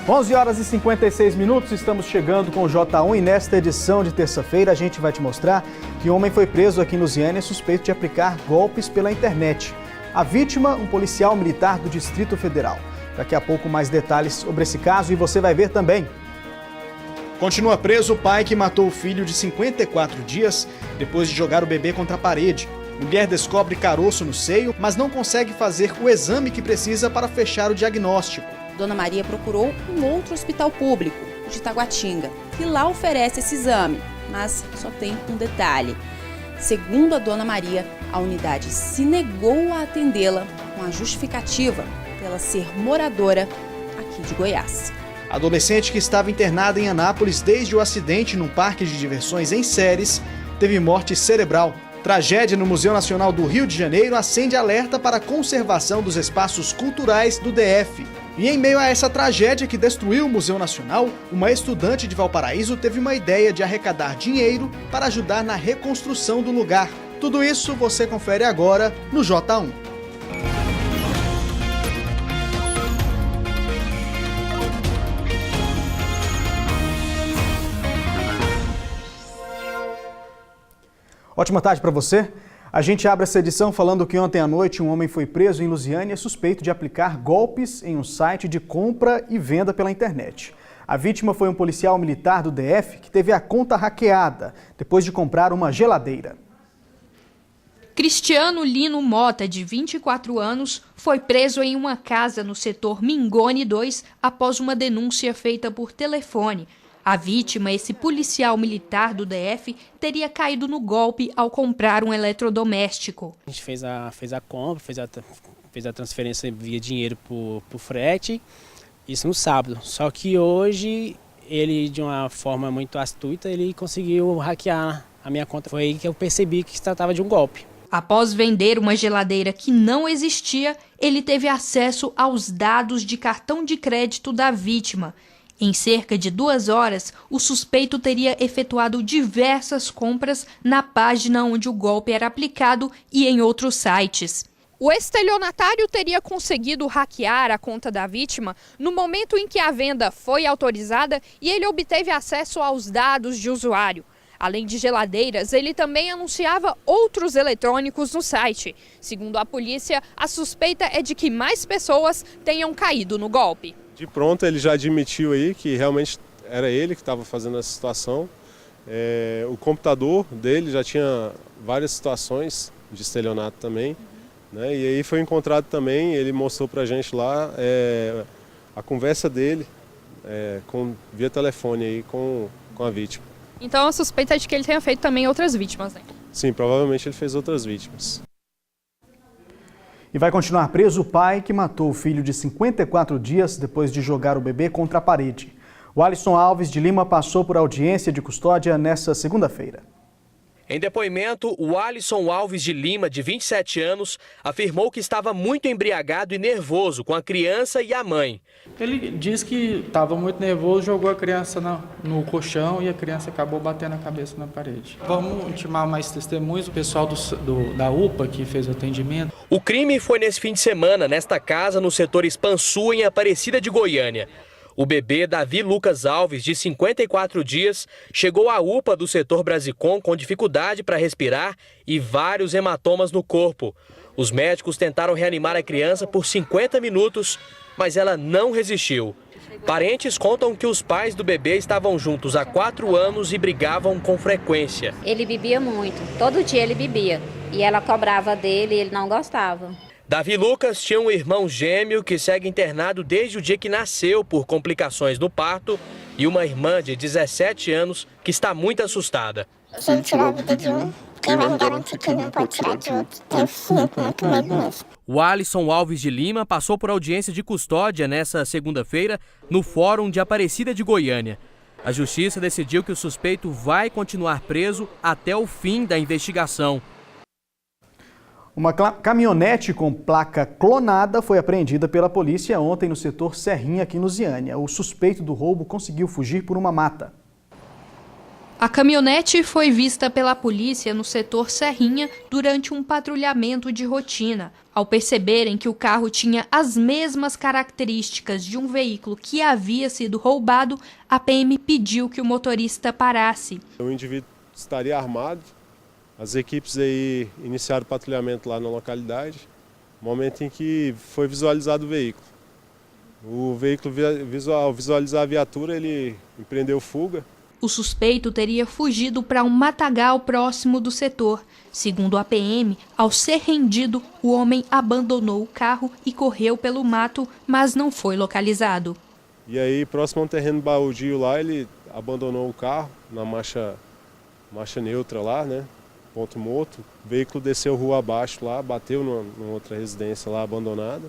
11 horas e 56 minutos, estamos chegando com o J1 e nesta edição de terça-feira a gente vai te mostrar que um homem foi preso aqui em Lusiânia suspeito de aplicar golpes pela internet. A vítima, um policial militar do Distrito Federal. Daqui a pouco mais detalhes sobre esse caso e você vai ver também. Continua preso o pai que matou o filho de 54 dias depois de jogar o bebê contra a parede. Mulher descobre caroço no seio, mas não consegue fazer o exame que precisa para fechar o diagnóstico. Dona Maria procurou um outro hospital público, de Taguatinga, que lá oferece esse exame, mas só tem um detalhe. Segundo a Dona Maria, a unidade se negou a atendê-la com a justificativa dela ser moradora aqui de Goiás. A adolescente que estava internada em Anápolis desde o acidente num parque de diversões em Séries teve morte cerebral. Tragédia no Museu Nacional do Rio de Janeiro acende alerta para a conservação dos espaços culturais do DF. E em meio a essa tragédia que destruiu o Museu Nacional, uma estudante de Valparaíso teve uma ideia de arrecadar dinheiro para ajudar na reconstrução do lugar. Tudo isso você confere agora no J1. Ótima tarde para você. A gente abre essa edição falando que ontem à noite um homem foi preso em Lusiânia suspeito de aplicar golpes em um site de compra e venda pela internet. A vítima foi um policial militar do DF que teve a conta hackeada depois de comprar uma geladeira. Cristiano Lino Mota, de 24 anos, foi preso em uma casa no setor Mingone 2 após uma denúncia feita por telefone. A vítima, esse policial militar do DF, teria caído no golpe ao comprar um eletrodoméstico. A gente fez a compra, fez a transferência via dinheiro por frete, isso no sábado. Só que hoje, ele, de uma forma muito astuta, ele conseguiu hackear a minha conta. Foi aí que eu percebi que se tratava de um golpe. Após vender uma geladeira que não existia, ele teve acesso aos dados de cartão de crédito da vítima. Em cerca de 2 horas, o suspeito teria efetuado diversas compras na página onde o golpe era aplicado e em outros sites. O estelionatário teria conseguido hackear a conta da vítima no momento em que a venda foi autorizada e ele obteve acesso aos dados de usuário. Além de geladeiras, ele também anunciava outros eletrônicos no site. Segundo a polícia, a suspeita é de que mais pessoas tenham caído no golpe. De pronto, ele já admitiu aí que realmente era ele que estava fazendo essa situação. O computador dele já tinha várias situações de estelionato também, né? E aí foi encontrado também, ele mostrou pra gente lá a conversa dele via telefone aí com a vítima. Então a suspeita é de que ele tenha feito também outras vítimas, né? Sim, provavelmente ele fez outras vítimas. E vai continuar preso o pai que matou o filho de 54 dias depois de jogar o bebê contra a parede. O Alisson Alves de Lima passou por audiência de custódia nesta segunda-feira. Em depoimento, o Alisson Alves de Lima, de 27 anos, afirmou que estava muito embriagado e nervoso com a criança e a mãe. Ele disse que estava muito nervoso, jogou a criança no colchão e a criança acabou batendo a cabeça na parede. Vamos intimar mais testemunhos, o pessoal da UPA que fez o atendimento. O crime foi nesse fim de semana, nesta casa, no setor Expansu, em Aparecida de Goiânia. O bebê Davi Lucas Alves, de 54 dias, chegou à UPA do setor Brasicom com dificuldade para respirar e vários hematomas no corpo. Os médicos tentaram reanimar a criança por 50 minutos, mas ela não resistiu. Parentes contam que os pais do bebê estavam juntos há 4 anos e brigavam com frequência. Ele bebia muito, todo dia ele bebia. E ela cobrava dele e ele não gostava. Davi Lucas tinha um irmão gêmeo que segue internado desde o dia que nasceu por complicações no parto e uma irmã de 17 anos que está muito assustada. Se ele tirar a vida de um, quem vai me garantir que ele não pode tirar de outro? Eu sinto muito medo mesmo. O Alisson Alves de Lima passou por audiência de custódia nesta segunda-feira no Fórum de Aparecida de Goiânia. A Justiça decidiu que o suspeito vai continuar preso até o fim da investigação. Uma caminhonete com placa clonada foi apreendida pela polícia ontem no setor Serrinha, aqui em Lusiânia. O suspeito do roubo conseguiu fugir por uma mata. A caminhonete foi vista pela polícia no setor Serrinha durante um patrulhamento de rotina. Ao perceberem que o carro tinha as mesmas características de um veículo que havia sido roubado, a PM pediu que o motorista parasse. O indivíduo estaria armado, as equipes aí iniciaram o patrulhamento lá na localidade, no momento em que foi visualizado o veículo. O veículo, ao visualizar a viatura, ele empreendeu fuga. O suspeito teria fugido para um matagal próximo do setor. Segundo a PM, ao ser rendido, o homem abandonou o carro e correu pelo mato, mas não foi localizado. E aí, próximo a um terreno baldio lá, ele abandonou o carro na marcha neutra lá, né? Ponto morto. O veículo desceu rua abaixo lá, bateu numa outra residência lá abandonada.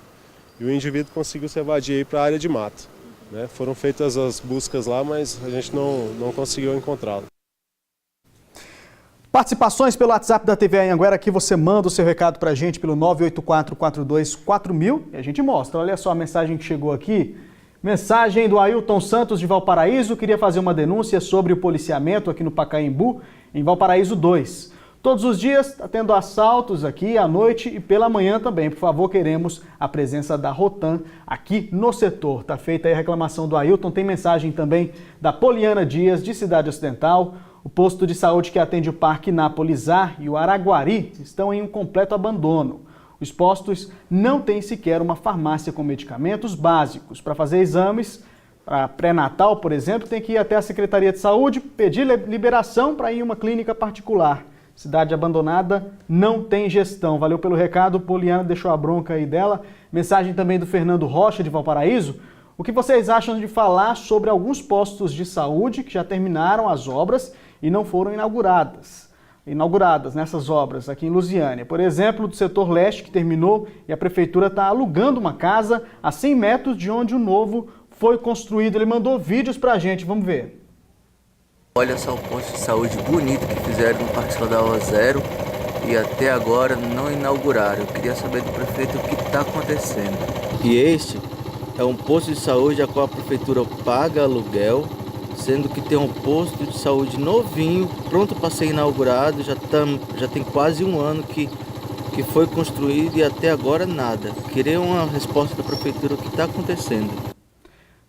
E o indivíduo conseguiu se evadir para a área de mata. Né? Foram feitas as buscas lá, mas a gente não conseguiu encontrá-lo. Participações pelo WhatsApp da TV Anhanguera, aqui você manda o seu recado para a gente pelo 984-42-4000 e a gente mostra. Olha só a mensagem que chegou aqui. Mensagem do Ailton Santos de Valparaíso, queria fazer uma denúncia sobre o policiamento aqui no Pacaembu, em Valparaíso 2. Todos os dias está tendo assaltos aqui à noite e pela manhã também. Por favor, queremos a presença da Rotan aqui no setor. Está feita aí a reclamação do Ailton. Tem mensagem também da Poliana Dias, de Cidade Ocidental. O posto de saúde que atende o Parque Napolizar e o Araguari estão em um completo abandono. Os postos não têm sequer uma farmácia com medicamentos básicos. Para fazer exames, para pré-natal, por exemplo, tem que ir até a Secretaria de Saúde, pedir liberação para ir em uma clínica particular. Cidade abandonada não tem gestão. Valeu pelo recado, Poliana deixou a bronca aí dela. Mensagem também do Fernando Rocha, de Valparaíso. O que vocês acham de falar sobre alguns postos de saúde que já terminaram as obras e não foram inauguradas nessas obras aqui em Lusiânia? Por exemplo, do setor leste, que terminou e a prefeitura está alugando uma casa a 100 metros de onde o novo foi construído. Ele mandou vídeos para a gente, vamos ver. Olha só o posto de saúde bonito que fizeram no Parque Saudável Zero e até agora não inauguraram. Eu queria saber do prefeito o que está acontecendo. E este é um posto de saúde a qual a prefeitura paga aluguel, sendo que tem um posto de saúde novinho, pronto para ser inaugurado, já tem quase um ano que foi construído e até agora nada. Queria uma resposta da prefeitura o que está acontecendo.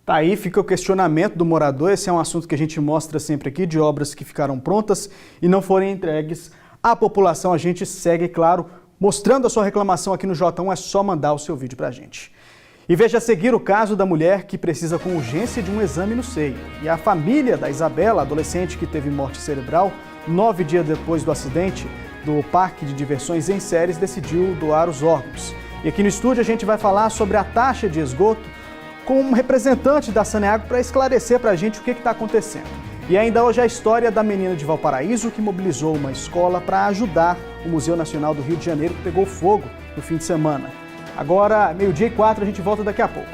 Tá aí, fica o questionamento do morador. Esse é um assunto que a gente mostra sempre aqui, de obras que ficaram prontas e não foram entregues à população. A gente segue, claro, mostrando a sua reclamação aqui no J1, é só mandar o seu vídeo pra gente. E veja a seguir o caso da mulher que precisa com urgência de um exame no seio. E a família da Isabela, adolescente que teve morte cerebral, 9 dias depois do acidente do parque de diversões em Séries, decidiu doar os órgãos. E aqui no estúdio a gente vai falar sobre a taxa de esgoto com um representante da Saneago para esclarecer para a gente o que está acontecendo. E ainda hoje a história da menina de Valparaíso que mobilizou uma escola para ajudar o Museu Nacional do Rio de Janeiro, que pegou fogo no fim de semana. Agora, 12h04, a gente volta daqui a pouco.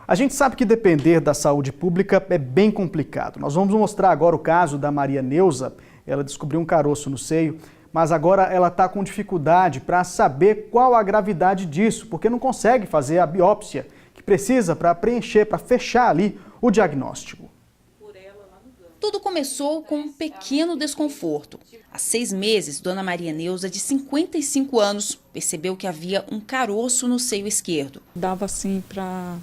A gente sabe que depender da saúde pública é bem complicado. Nós vamos mostrar agora o caso da Maria Neuza. Ela descobriu um caroço no seio, mas agora ela está com dificuldade para saber qual a gravidade disso, porque não consegue fazer a biópsia que precisa para preencher, para fechar ali o diagnóstico. Tudo começou com um pequeno desconforto. Há 6 meses, Dona Maria Neuza, de 55 anos, percebeu que havia um caroço no seio esquerdo. Dava assim para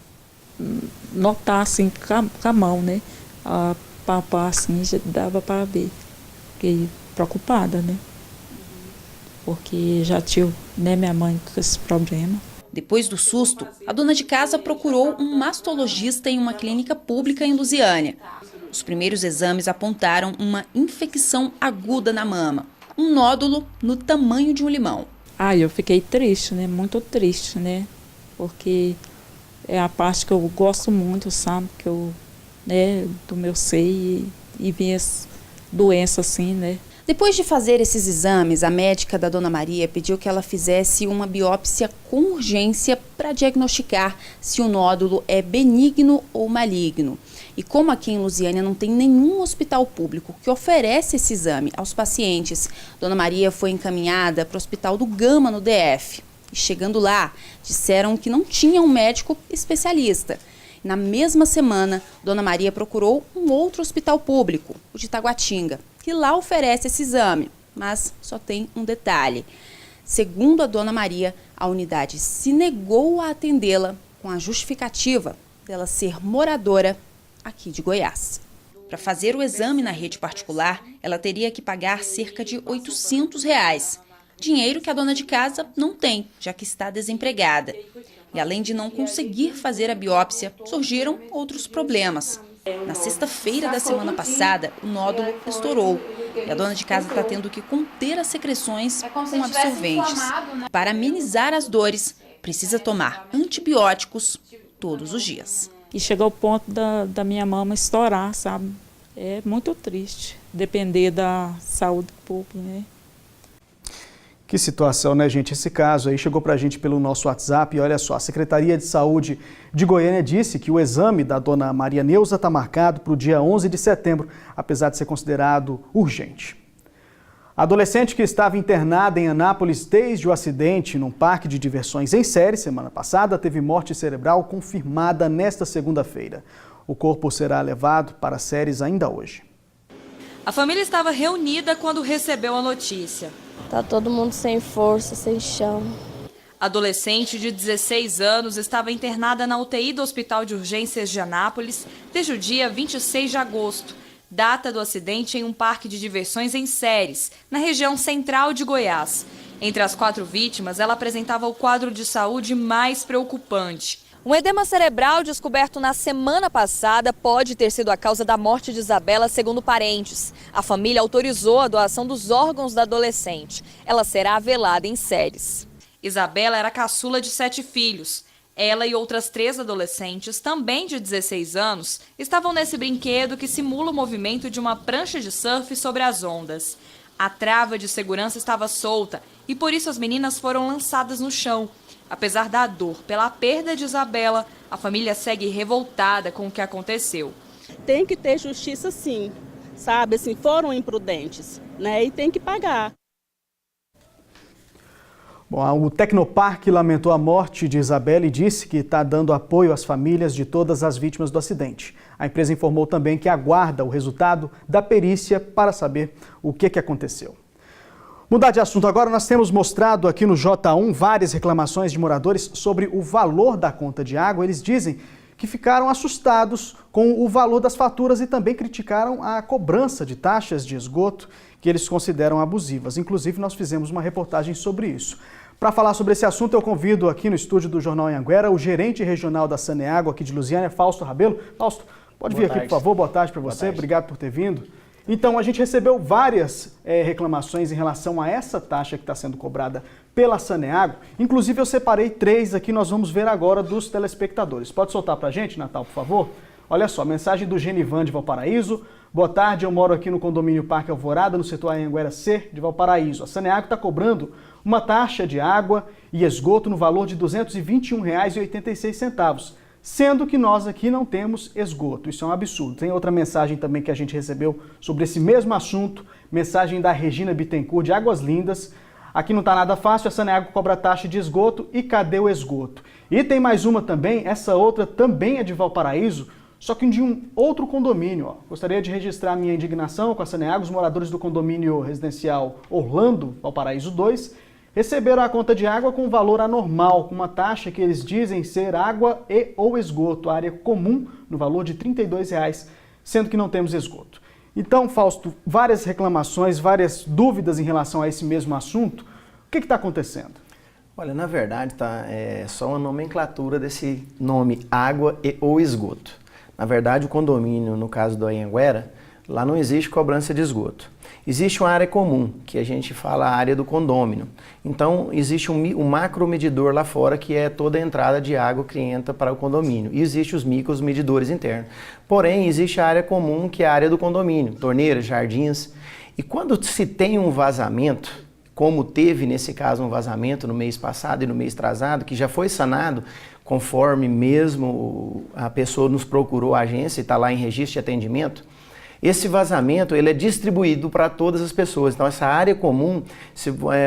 notar assim com a mão, né? A papar assim, já dava para ver. Fiquei preocupada, né? Porque já tive, né, minha mãe com esse problema. Depois do susto, a dona de casa procurou um mastologista em uma clínica pública em Lusiânia. Os primeiros exames apontaram uma infecção aguda na mama, um nódulo no tamanho de um limão. Eu fiquei triste, né? Muito triste, né? Porque é a parte que eu gosto muito, sabe? Que eu, né, do meu seio e vi essa doença assim, né? Depois de fazer esses exames, a médica da Dona Maria pediu que ela fizesse uma biópsia com urgência para diagnosticar se o nódulo é benigno ou maligno. E como aqui em Lusiânia não tem nenhum hospital público que oferece esse exame aos pacientes, Dona Maria foi encaminhada para o Hospital do Gama, no DF. E chegando lá, disseram que não tinha um médico especialista. Na mesma semana, Dona Maria procurou um outro hospital público, o de Taguatinga, que lá oferece esse exame, mas só tem um detalhe. Segundo a Dona Maria, a unidade se negou a atendê-la com a justificativa dela ser moradora aqui de Goiás. Para fazer o exame na rede particular, ela teria que pagar cerca de R$ 800. Dinheiro que a dona de casa não tem, já que está desempregada. E além de não conseguir fazer a biópsia, surgiram outros problemas. Na sexta-feira da semana passada, o nódulo estourou e a dona de casa está tendo que conter as secreções com absorventes. Para amenizar as dores, precisa tomar antibióticos todos os dias. E chegou ao ponto da minha mama estourar, sabe? É muito triste depender da saúde pública, né? Que situação, né, gente? Esse caso aí chegou pra gente pelo nosso WhatsApp e olha só, a Secretaria de Saúde de Goiânia disse que o exame da dona Maria Neuza está marcado para o dia 11 de setembro, apesar de ser considerado urgente. A adolescente que estava internada em Anápolis desde o acidente num parque de diversões em Séries, semana passada, teve morte cerebral confirmada nesta segunda-feira. O corpo será levado para Séries ainda hoje. A família estava reunida quando recebeu a notícia. Tá todo mundo sem força, sem chão. A adolescente de 16 anos estava internada na UTI do Hospital de Urgências de Anápolis desde o dia 26 de agosto, data do acidente em um parque de diversões em Séries, na região central de Goiás. Entre as 4 vítimas, ela apresentava o quadro de saúde mais preocupante. Um edema cerebral descoberto na semana passada pode ter sido a causa da morte de Isabela, segundo parentes. A família autorizou a doação dos órgãos da adolescente. Ela será velada em Séries. Isabela era caçula de 7 filhos. Ela e outras 3 adolescentes, também de 16 anos, estavam nesse brinquedo que simula o movimento de uma prancha de surf sobre as ondas. A trava de segurança estava solta e por isso as meninas foram lançadas no chão. Apesar da dor pela perda de Isabela, a família segue revoltada com o que aconteceu. Tem que ter justiça sim, sabe? Assim, foram imprudentes, né? E tem que pagar. Bom, o Tecnoparque lamentou a morte de Isabela e disse que está dando apoio às famílias de todas as vítimas do acidente. A empresa informou também que aguarda o resultado da perícia para saber o que aconteceu. Mudar de assunto agora, nós temos mostrado aqui no J1 várias reclamações de moradores sobre o valor da conta de água. Eles dizem que ficaram assustados com o valor das faturas e também criticaram a cobrança de taxas de esgoto que eles consideram abusivas. Inclusive, nós fizemos uma reportagem sobre isso. Para falar sobre esse assunto, eu convido aqui no estúdio do Jornal Anhanguera o gerente regional da Saneágua aqui de Lusiânia, Fausto Rabelo. Fausto, pode vir aqui, por favor. Boa tarde para você. Obrigado por ter vindo. Então, a gente recebeu várias reclamações em relação a essa taxa que está sendo cobrada pela Saneágua. Inclusive, eu separei 3 aqui, nós vamos ver agora dos telespectadores. Pode soltar para a gente, Natal, por favor? Olha só, mensagem do Genivan de Valparaíso. Boa tarde, eu moro aqui no condomínio Parque Alvorada, no setor Anhanguera C de Valparaíso. A Saneágua está cobrando uma taxa de água e esgoto no valor de R$ 221,86. Sendo que nós aqui não temos esgoto. Isso é um absurdo. Tem outra mensagem também que a gente recebeu sobre esse mesmo assunto, mensagem da Regina Bittencourt de Águas Lindas. Aqui não está nada fácil, a Saneágua cobra taxa de esgoto e cadê o esgoto? E tem mais uma também, essa outra também é de Valparaíso, só que de um outro condomínio. Ó. Gostaria de registrar minha indignação com a Saneágua. Os moradores do condomínio residencial Orlando, Valparaíso 2, receberam a conta de água com um valor anormal, com uma taxa que eles dizem ser água e ou esgoto, área comum, no valor de R$ 32,00, sendo que não temos esgoto. Então, Fausto, várias reclamações, várias dúvidas em relação a esse mesmo assunto. O que está acontecendo? Olha, na verdade, é só uma nomenclatura desse nome água e ou esgoto. Na verdade, o condomínio, no caso do Anhanguera, lá não existe cobrança de esgoto. Existe uma área comum, que a gente fala a área do condômino. Então, existe um macro medidor lá fora, que é toda a entrada de água que entra para o condomínio. E existe os micros medidores internos. Porém, existe a área comum, que é a área do condomínio, torneiras, jardins. E quando se tem um vazamento, como teve nesse caso um vazamento no mês passado e no mês atrasado, que já foi sanado, conforme mesmo a pessoa nos procurou a agência e está lá em registro de atendimento, Esse vazamento ele é distribuído para todas as pessoas. Então essa área comum,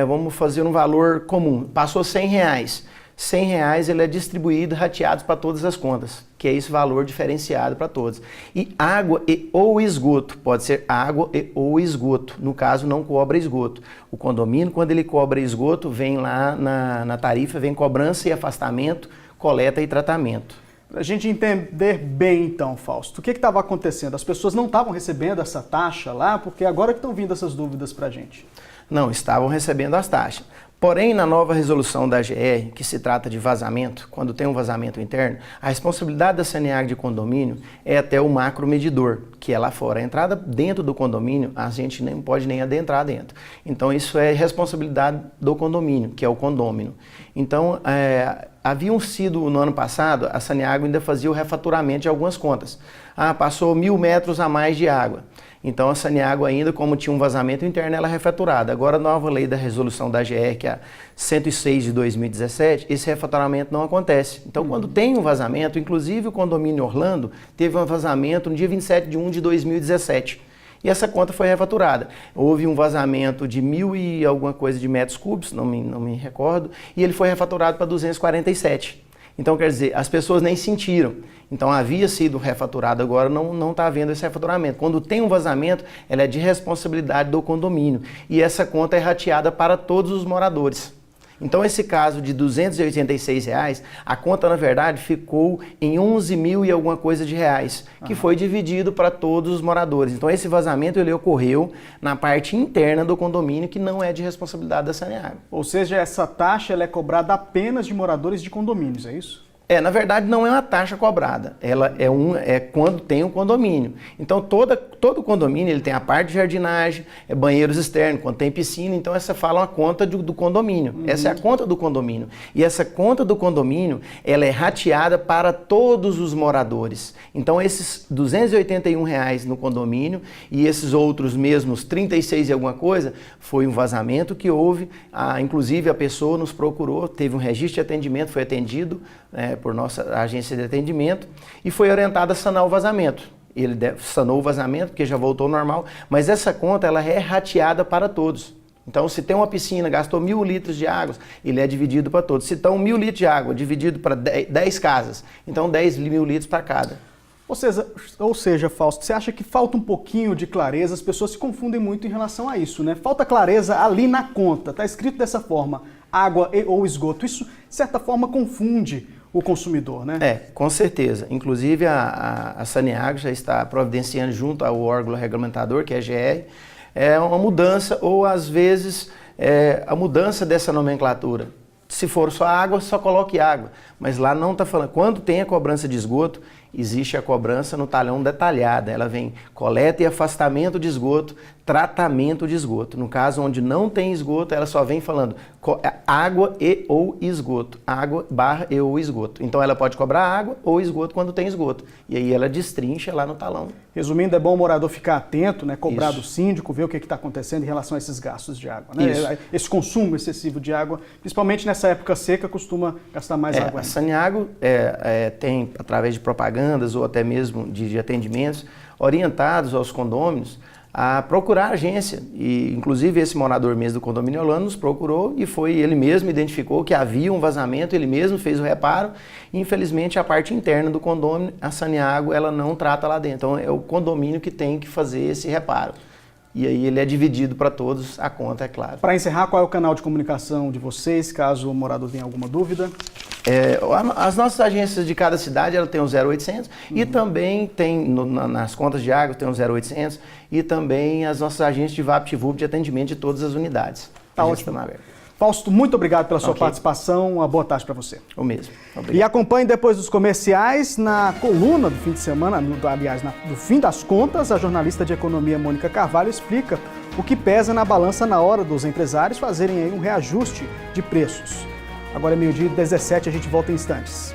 vamos fazer um valor comum, passou R$100. R$100 ele é distribuído, rateado para todas as contas, que é esse valor diferenciado para todos. E água e ou esgoto, pode ser água e ou esgoto, no caso não cobra esgoto. O condomínio, quando ele cobra esgoto, vem lá na tarifa, vem cobrança e afastamento, coleta e tratamento. Para a gente entender bem então, Fausto, o que estava acontecendo? As pessoas não estavam recebendo essa taxa lá, porque agora que estão vindo essas dúvidas para a gente. Não, estavam recebendo as taxas. Porém, na nova resolução da GR, que se trata de vazamento, quando tem um vazamento interno, a responsabilidade da Saneago de condomínio é até o macromedidor, que é lá fora. A entrada dentro do condomínio, a gente nem pode nem adentrar dentro. Então, isso é responsabilidade do condomínio, que é o condômino. Então, haviam sido, no ano passado, a Saneago ainda fazia o refaturamento de algumas contas. Passou 1.000 metros a mais de água. Então a Saneago ainda, como tinha um vazamento interno, ela é refaturada. Agora a nova lei da resolução da GR, que é a 106 de 2017, esse refaturamento não acontece. Então quando tem um vazamento, inclusive o condomínio Orlando teve um vazamento no dia 27 de 1 de 2017. E essa conta foi refaturada. Houve um vazamento de 1.000 e alguma coisa de metros cúbicos, não me recordo, e ele foi refaturado para 247. Então, quer dizer, as pessoas nem sentiram. Então, havia sido refaturado, agora não está havendo esse refaturamento. Quando tem um vazamento, ela é de responsabilidade do condomínio. E essa conta é rateada para todos os moradores. Então, esse caso de R$286, a conta, na verdade, ficou em 11.000 e alguma coisa de reais, que foi dividido para todos os moradores. Então, esse vazamento ele ocorreu na parte interna do condomínio, que não é de responsabilidade da Saneago. Ou seja, essa taxa ela é cobrada apenas de moradores de condomínios, é isso? Na verdade, não é uma taxa cobrada, ela é quando tem um condomínio. Então, todo condomínio ele tem a parte de jardinagem, banheiros externos, quando tem piscina, então essa fala uma conta do condomínio. Essa é a conta do condomínio. E essa conta do condomínio, ela é rateada para todos os moradores. Então, esses R$281 no condomínio e esses outros mesmos 36 e alguma coisa, foi um vazamento que houve, inclusive a pessoa nos procurou, teve um registro de atendimento, foi atendido, por nossa agência de atendimento, e foi orientado a sanar o vazamento. Ele sanou o vazamento, porque já voltou ao normal, mas essa conta ela é rateada para todos. Então, se tem uma piscina, gastou 1.000 litros de água, ele é dividido para todos. Se estão 1.000 litros de água, dividido para 10 casas, então 10.000 litros para cada. Ou seja, Fausto, você acha que falta um pouquinho de clareza? As pessoas se confundem muito em relação a isso, né? Falta clareza ali na conta, está escrito dessa forma, água e ou esgoto. Isso, de certa forma, confunde o consumidor, né? Com certeza. Inclusive, a Saneago já está providenciando junto ao órgão regulamentador, que é a GR, uma mudança, ou às vezes a mudança dessa nomenclatura. Se for só água, só coloque água. Mas lá não está falando. Quando tem a cobrança de esgoto, existe a cobrança no talhão detalhada. Ela vem coleta e afastamento de esgoto, tratamento de esgoto. No caso onde não tem esgoto, ela só vem falando água e ou esgoto. Água / e ou esgoto. Então ela pode cobrar água ou esgoto quando tem esgoto. E aí ela destrincha lá no talão. Resumindo, é bom o morador ficar atento, né? Cobrar do síndico, ver o que está acontecendo em relação a esses gastos de água, né? Esse consumo excessivo de água, principalmente nessa época seca, costuma gastar mais água. A Saneago tem, através de propagandas ou até mesmo de atendimentos, orientados aos condôminos a procurar a agência. E, inclusive, esse morador mesmo do condomínio Orlando nos procurou e ele mesmo identificou que havia um vazamento, ele mesmo fez o reparo e, infelizmente, a parte interna do condomínio, a Saneago, ela não trata lá dentro. Então, é o condomínio que tem que fazer esse reparo. E aí ele é dividido para todos, a conta, é claro. Para encerrar, qual é o canal de comunicação de vocês, caso o morador tenha alguma dúvida? As nossas agências de cada cidade, ela tem um 0800 e também tem, nas contas de água, tem um 0800 e também as nossas agências de VaptVup de atendimento de todas as unidades. Tá ótimo. Fausto, muito obrigado pela sua participação, uma boa tarde para você. O mesmo. Obrigado. E acompanhe depois dos comerciais, na coluna do fim de semana, do fim das contas, a jornalista de economia Mônica Carvalho explica o que pesa na balança na hora dos empresários fazerem aí um reajuste de preços. Agora é 12h17, a gente volta em instantes.